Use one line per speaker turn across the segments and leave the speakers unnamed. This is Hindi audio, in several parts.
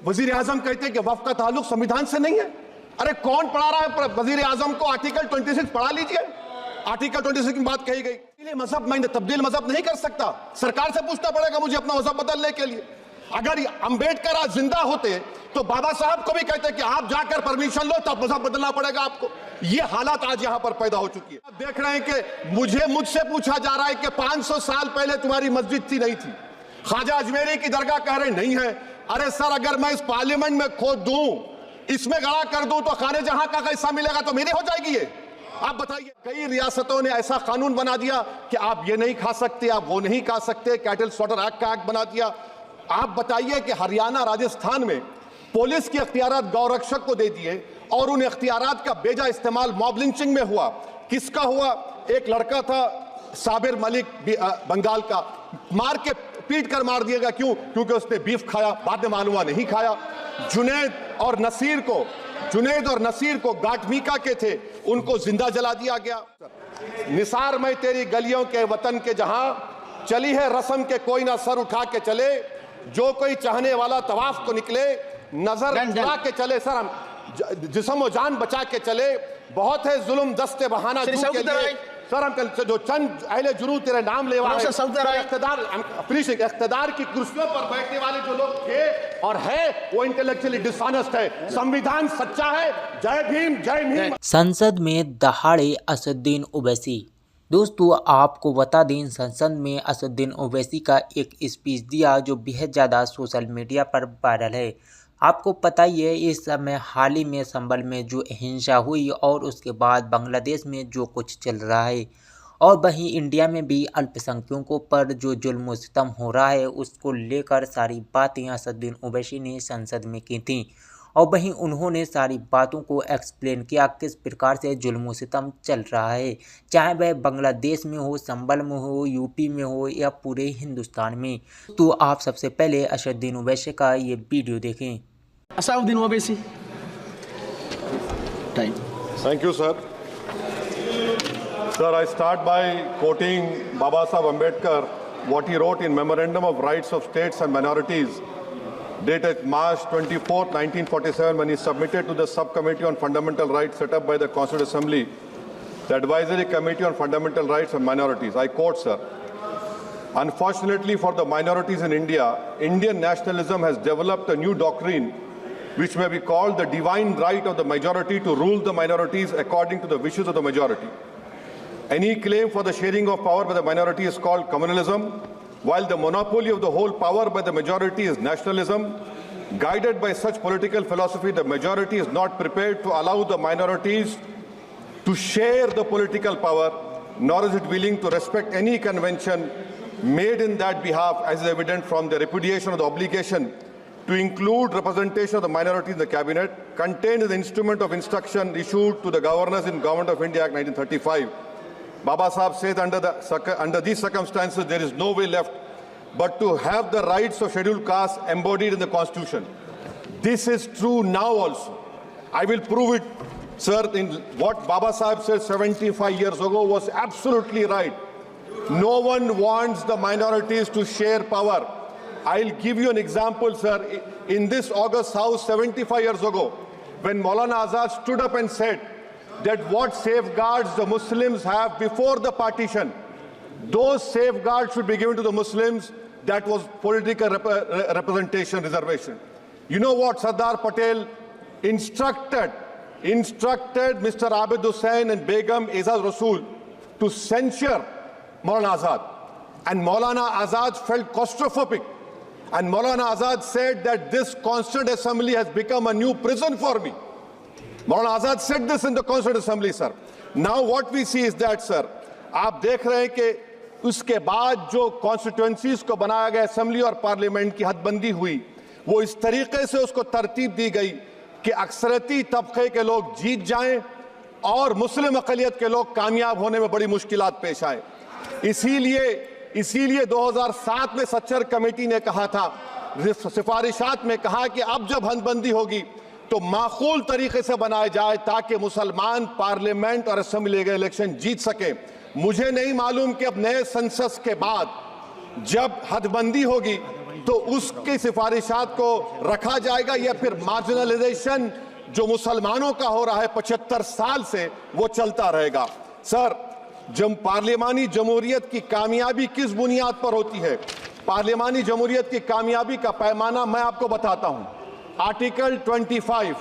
वजीर आजम कहते हैं कि वफ़ का ताल्लुक संविधान से नहीं है। अरे कौन पढ़ा रहा है वजीर आजम को? आर्टिकल 26 पढ़ा लीजिए। आर्टिकल 26 की बात कही गई। इसलिए मजहब मैं तब्दील मजहब नहीं कर सकता, सरकार से पूछना पड़ेगा मुझे अपना मजहब बदलने के लिए। अगर अंबेडकर आज जिंदा होते तो बाबा साहब को भी कहते कि आप जाकर परमिशन लो, तब मजहब बदलना पड़ेगा आपको। ये हालात आज यहां पर पैदा हो चुकी है। आप देख रहे हैं कि मुझसे पूछा जा रहा है कि 500 साल पहले तुम्हारी मस्जिद थी, नहीं थी। ख्वाजा अजमेरी की दरगाह कह रहे नहीं है। अरे सर, अगर मैं इस पार्लियामेंट में खोद दूं, इसमें गड़ा कर दूं, तो खाने जहां का कैसा मिलेगा? तो मेरी हो जाएगी ये। आप बताइए, कई रियासतों ने ऐसा कानून बना दिया कि आप ये नहीं खा सकते, आप वो नहीं खा सकते। कैटल स्लॉटर एक्ट का एक्ट बना दिया। आप बताइए कि हरियाणा, राजस्थान में पुलिस के अख्तियारात गौरक्षक को दे दिए और उन अख्तियारात का बेजा इस्तेमाल मॉब लिंचिंग में हुआ। किसका हुआ? एक लड़का था साबिर मलिक बंगाल का, मार के पीट कर मार दिया गया। क्यों? क्योंकि उसने बीफ खाया। बाद में मालूम हुआ नहीं खाया। जुनैद और नसीर को गाटमीका के थे, उनको जिंदा जला दिया गया। निसार में तेरी गलियों के वतन के जहां चली है रस्म के कोई ना सर उठा के चले, जो कोई चाहने वाला तवाफ को निकले, नजर उठा के चले। सर, हम जिस्म और जान बचा के चले। बहुत है जुल्म दस्ते बहाना के लिए। सर, हम जो चंद अहले जुनू तेरे नाम ले वाले इख्तिदार की कुर्सियों पर बैठने वाले जो लोग थे और है, वो इंटेलेक्चुअली डिसऑनेस्ट है। संविधान सच्चा है। जय भीम, जय भीम।
संसद में दहाड़े असदुद्दीन ओवैसी। दोस्तों, आपको बता दें, संसद में असदुद्दीन ओवैसी का एक स्पीच दिया जो बेहद ज़्यादा सोशल मीडिया पर वायरल है। आपको पता ही है, इस समय हाल ही में संभल में जो हिंसा हुई और उसके बाद बांग्लादेश में जो कुछ चल रहा है, और वहीं इंडिया में भी अल्पसंख्यकों पर जो जुल्म सितम हो रहा है, उसको लेकर सारी बातें असदुद्दीन ओवैसी ने संसद में की थी। और वहीं उन्होंने सारी बातों को एक्सप्लेन किया किस प्रकार से जुल्म सितम चल रहा है, चाहे वह बांग्लादेश में हो, संभल में हो, यूपी में हो या पूरे हिंदुस्तान में। तो आप सबसे पहले असदुद्दीन ओवैसी का ये वीडियो देखें।
Asauddin Owaisi. Time.
Thank you, sir. Sir, I start by quoting Baba Saheb Ambedkar, what he wrote in Memorandum of Rights of States and Minorities, dated March 24, 1947, when he submitted to the Subcommittee on Fundamental Rights set up by the Constituent Assembly, the Advisory Committee on Fundamental Rights and Minorities. I quote, sir, "Unfortunately for the minorities in India, Indian nationalism has developed a new doctrine which may be called the divine right of the majority to rule the minorities according to the wishes of the majority. Any claim for the sharing of power by the minority is called communalism, while the monopoly of the whole power by the majority is nationalism. Guided by such political philosophy, the majority is not prepared to allow the minorities to share the political power, nor is it willing to respect any convention made in that behalf, as is evident from the repudiation of the obligation to include representation of the minorities in the cabinet, contained in the instrument of instruction issued to the governors in Government of India Act 1935. Baba Sahib says under these circumstances there is no way left but to have the rights of scheduled castes embodied in the Constitution. This is true now also. I will prove it, sir. In what Baba Sahib said 75 years ago was absolutely right. No one wants the minorities to share power. I'll give you an example, sir. In this August House 75 years ago, when Maulana Azad stood up and said that what safeguards the Muslims have before the partition, those safeguards should be given to the Muslims, that was political representation, reservation. You know what Sardar Patel instructed Mr. Abid Hussain and Begum Ezaz Rasool to censure Maulana Azad. And Maulana Azad felt claustrophobic. And Maulana Azad said that this Constituent Assembly has become a new prison for me. Maulana Azad said this in the Constituent Assembly, sir. Now what we see is that, sir, आप देख रहे हैं कि उसके बाद जो कॉन्स्टिट्यूएंसीज को बनाया गया असेंबली और पार्लियामेंट की हदबंदी हुई, वो इस तरीके से उसको तरतीब दी गई कि अक्सरती तबके के लोग जीत जाएं और मुस्लिम अक़लियत के लोग कामयाब होने में बड़ी मुश्किलात पेश आए। इसीलिए 2007 में सच्चर कमेटी ने कहा था, सिफारिशात में कहा कि अब जब हदबंदी होगी तो माकूल तरीके से बनाए जाए ताकि मुसलमान पार्लियामेंट और असेंबली के इलेक्शन जीत सके। मुझे नहीं मालूम कि अब नए सेंसस के बाद जब हदबंदी होगी तो उसकी सिफारिशात को रखा जाएगा या फिर मार्जिनलाइजेशन जो मुसलमानों का हो रहा है 75 साल से वो चलता रहेगा। सर, जब पार्लिमानी जमहूरियत की कामयाबी किस बुनियाद पर होती है? पार्लिमानी जमहूरियत की कामयाबी का पैमाना मैं आपको बताता हूं। Article 25,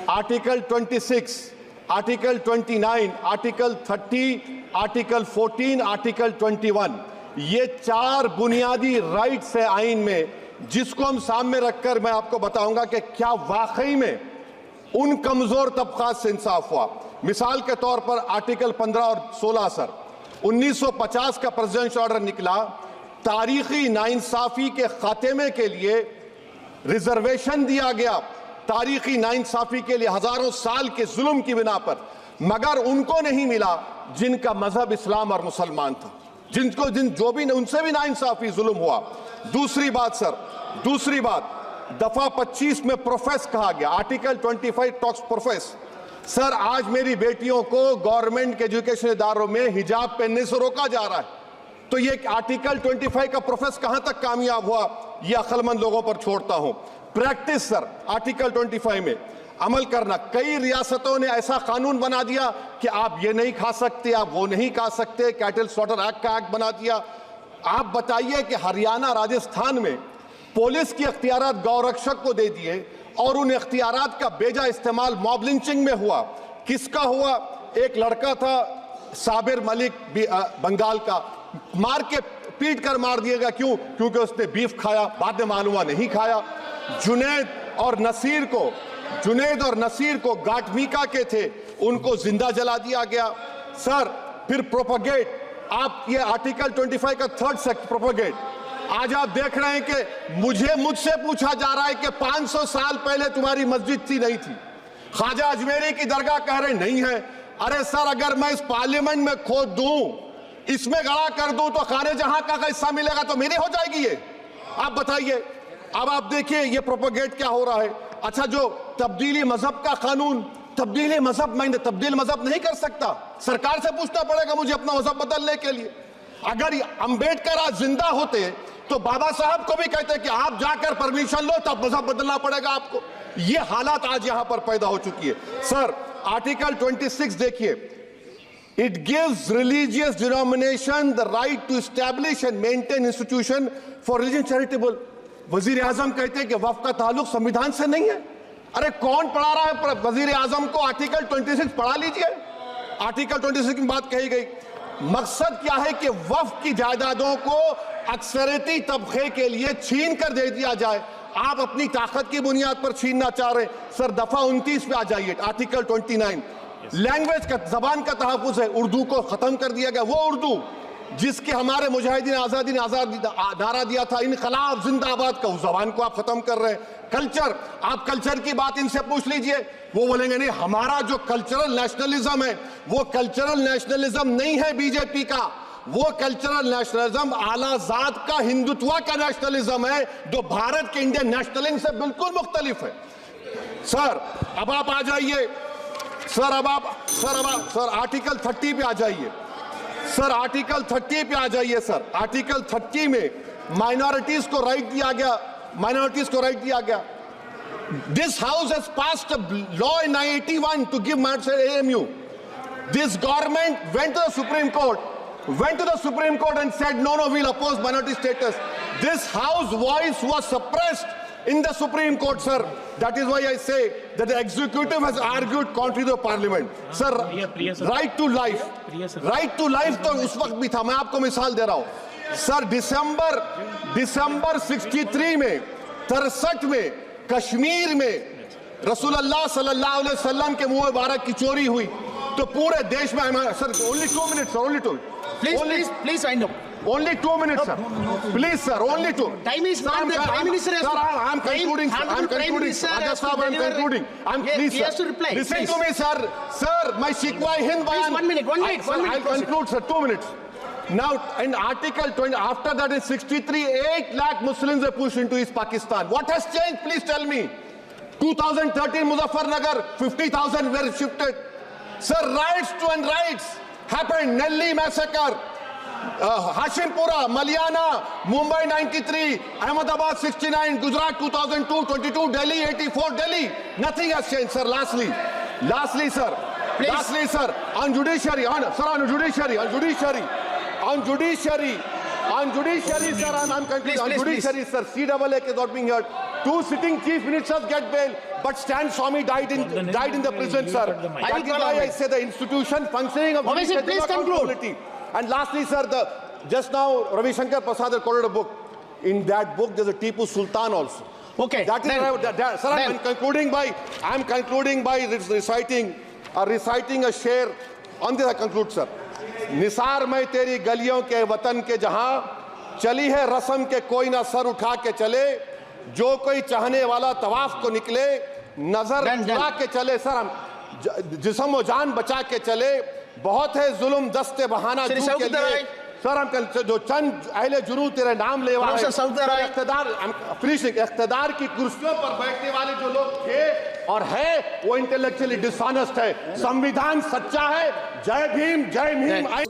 article 26, article 29, article 30, article 14, article 21, ये 4 बुनियादी राइट्स है आइन में, जिसको हम सामने रखकर मैं आपको बताऊंगा कि क्या वाकई में उन कमजोर तबकात से इंसाफ हुआ। मिसाल के तौर पर आर्टिकल 15 और 16 सर, 1950 का प्रेसिडेंशियल ऑर्डर निकला, तारीखी नाइंसाफी के खात्मे के लिए रिजर्वेशन दिया गया, तारीखी नाइंसाफी के लिए हजारों साल के जुल्म की बिना पर, मगर उनको नहीं मिला जिनका मजहब इस्लाम और मुसलमान था, जो भी उनसे भी नाइंसाफी जुल्म हुआ। दूसरी बात सर, दूसरी बात, दफा 25 में प्रोफेस कहा गया, आर्टिकल 25 टॉक्स प्रोफेस। सर, आज मेरी बेटियों को गवर्नमेंट के एजुकेशन इदारों में हिजाब पहनने से रोका जा रहा है, तो ये आर्टिकल 25 का प्रोफेस कहां तक कामयाब हुआ, ये अक्लमंद लोगों पर छोड़ता हूं। प्रैक्टिस सर, आर्टिकल 25 में अमल करना। कई रियासतों ने ऐसा कानून बना दिया कि आप ये नहीं खा सकते, आप वो नहीं खा सकते, कैटल स्लॉटर एक्ट का एक्ट बना दिया। आप बताइए कि हरियाणा, राजस्थान में पुलिस की अख्तियारात गौरक्षक को दे दिए और उन अख्तियारात का बेजा इस्तेमाल मॉब लिंचिंग में हुआ। किसका हुआ? एक लड़का था साबिर मलिक बंगाल का, मार के पीट कर मार दिया गया। क्यों? क्योंकि उसने बीफ खाया, बाद में मालूम हुआ नहीं खाया। जुनैद और नसीर को गाटमीका के थे, उनको जिंदा जला दिया गया। सर, फिर प्रोपगेट, आप ये आर्टिकल 25 का 3rd सेक्शन प्रोपगेट, आज आप देख रहे हैं कि मुझसे पूछा जा रहा है कि 500 साल पहले तुम्हारी मस्जिद थी नहीं थी, ख्वाजा अजमेरी की दरगाह कह रहे नहीं है। अरे सर, अगर मैं इस पार्लियामेंट में खोद दूं, इसमें गड़ा कर दूं, तो खाने जहां का हिस्सा मिलेगा तो मेरी हो जाएगी ये, आप बताइए। अब आप देखिए ये प्रोपगेट क्या हो रहा है। अच्छा, जो तब्दीली मजहब का कानून, तब्दीली मजहब, मैं तब्दील मजहब नहीं कर सकता, सरकार से पूछना पड़ेगा मुझे अपना मजहब बदलने के लिए। अगर अंबेडकर आज जिंदा होते तो बाबा साहब को भी कहते कि आप जाकर परमिशन लो, तब मजहब बदलना पड़ेगा आपको। ये हालात आज यहां पर पैदा हो चुकी है। सर, आर्टिकल 26 देखिए, it gives religious denomination the right to establish and maintain institution for religion charitable. वजीर आजम कहते हैं कि वक्फ का ताल्लुक संविधान से नहीं है। अरे कौन पढ़ा रहा है वजीर आजम को? आर्टिकल 26 पढ़ा लीजिए, आर्टिकल 26 की बात कही गई। मकसद क्या है कि वक्फ की जायदादों को अक्सरियती तबके के लिए छीन कर दे दिया जाए। आप अपनी ताकत की बुनियाद पर छीनना चाह रहे। सर, दफा 29 पे आ जाइए, आर्टिकल 29, लैंग्वेज का, जबान का तहफ़्फ़ुज़ है। उर्दू को खत्म कर दिया गया, वो उर्दू जिसके हमारे मुजाहिदीन आजादी ने नारा दिया था, इनकलाब जिंदाबाद का, उस जबान को आप खत्म कर रहे हैं। कल्चर, आप कल्चर की बात इनसे पूछ लीजिए, वो बोलेंगे नहीं, हमारा जो कल्चरल नेशनलिज्म है वो कल्चरल नेशनलिज्म नहीं है बीजेपी का, वो कल्चरल नेशनलिज्म आला जात का, हिंदुत्व का नेशनलिज्म है, जो भारत के इंडियन नेशनलिज्म से बिल्कुल मुख्तलिफ है। सर, अब आप आ जाइए, सर आर्टिकल 30 पे आ जाइए। सर, आर्टिकल 30 पे आ जाइए। सर, आर्टिकल 30 में माइनॉरिटीज को राइट दिया गया, This house has passed a law in 1981 to give minority AMU. This government went to the Supreme Court and said, no, we'll oppose minority status. This house voice was suppressed in the Supreme Court, sir. That is why I say that the executive has argued contrary to the parliament. Sir, right to life तो उस वक्त भी था। मैं आपको मिसाल दे रहा हूं। सर, दिसंबर 63 में, 63 में कश्मीर में रसूलुल्लाह सल्लल्लाहु अलैहि वसल्लम के मुंह मुबारक की चोरी हुई, तो पूरे देश में, sir, only 2 minutes, sir, only 2.
Please wind up.
Only 2 minutes, sir. Please, sir, only 2.
Time is gone. The Prime Minister has to...
I'm concluding, sir. I'm concluding. Raja Sahab, I'm concluding. Please,
he has to reply.
Listen to me, sir. Sir, my Shikwa Hind Bayan.
Please, 1 minute.
I'll conclude, sir. 2 minutes. Now, in Article 20, after that in 63, 8 lakh Muslims were pushed into East Pakistan. What has changed? Please tell me. 2013, Muzaffarnagar, 50,000 were shifted. Sir, riots happened. Nelli massacre. Hashimpura, Maliana, Mumbai 93, Ahmedabad 69, Gujarat 2002, 22, Delhi 84, Delhi. Nothing has changed, sir. Lastly, sir.
Please.
Lastly, sir, on judiciary, sir, on judiciary, sir, I'm concluding. On judiciary, sir, CAA is not being heard. 2 sitting chief ministers get bail, but Stan Swamy died in the prison, sir. That is why I say the institution functioning of
Obviously,
judiciary
please
is not
conclude.
accountability. And lastly, sir, just now Ravi Shankar Prasad had quoted a book. In that book, there's a Tipu Sultan also.
Okay.
That is sir. I'm concluding by reciting a share. On this I conclude, sir. Nisar में तेरी गलियों के वतन के जहां चली है रस्म के कोई ना सर उठा के चले जो कोई चाहने वाला तवाफ को निकले नजर चुरा के चले सर हम जिस्म व जान बचा के चले बहुत है जुल्म दस्ते बहाना
श्री
जू के
सऊदी
लिए सर हम जो चंद अहले जुनू तेरे नाम लेवा है इख्तिदार की कुर्सियों पर बैठने वाले जो लोग थे और है वो इंटेलेक्चुअली डिसऑनेस्ट है संविधान सच्चा है जय भीम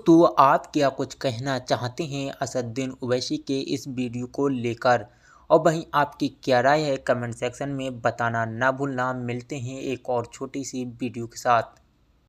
तो आप क्या कुछ कहना चाहते हैं असदुद्दीन ओवैसी के इस वीडियो को लेकर और वहीं आपकी क्या राय है कमेंट सेक्शन में बताना ना भूलना। मिलते हैं एक और छोटी सी वीडियो के साथ।